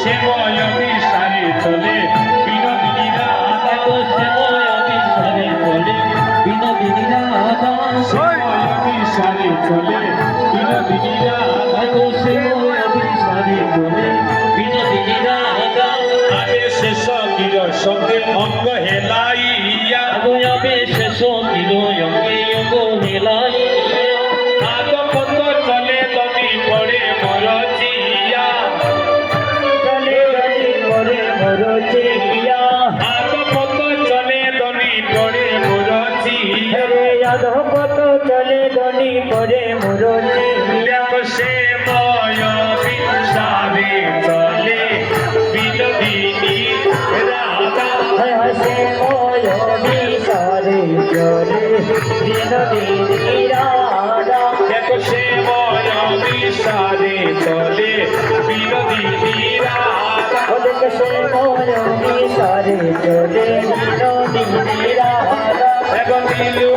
সেবয় বিসারে চলে বিনোদিনী রাধা সেবয় বিসারে চলে বিনোদিনী রাধা সেবয় বিসারে চলে বিনোদিনী রাধা সেবয় বিসারে চলে বিনোদিনী রাধা আগে শেষ কিরণ শব্দে অঙ্গ হেলাইয়া আবে শেষ কিরণ অঙ্গ হেলাইয়া আগ পথ চলে দনি পড়ে মর জিয়া চলে চলে করে মর চিয়া আগ পথ চলে দনি পড়ে মর জিয়া রে আধ পথ চলে ধনী করে মর চিয়া দেখো সে ময় বিসারে চলে বিনোদিনী রাধা হসে ময় বিসারে চলে বিনোদিনী রাধা দেখো সে ময় বিসারে চলে বিনোদিনী রাধা ওদেরকে সে ময় বিসারে চলে বিনোদিনী রাধা দেখো নীলু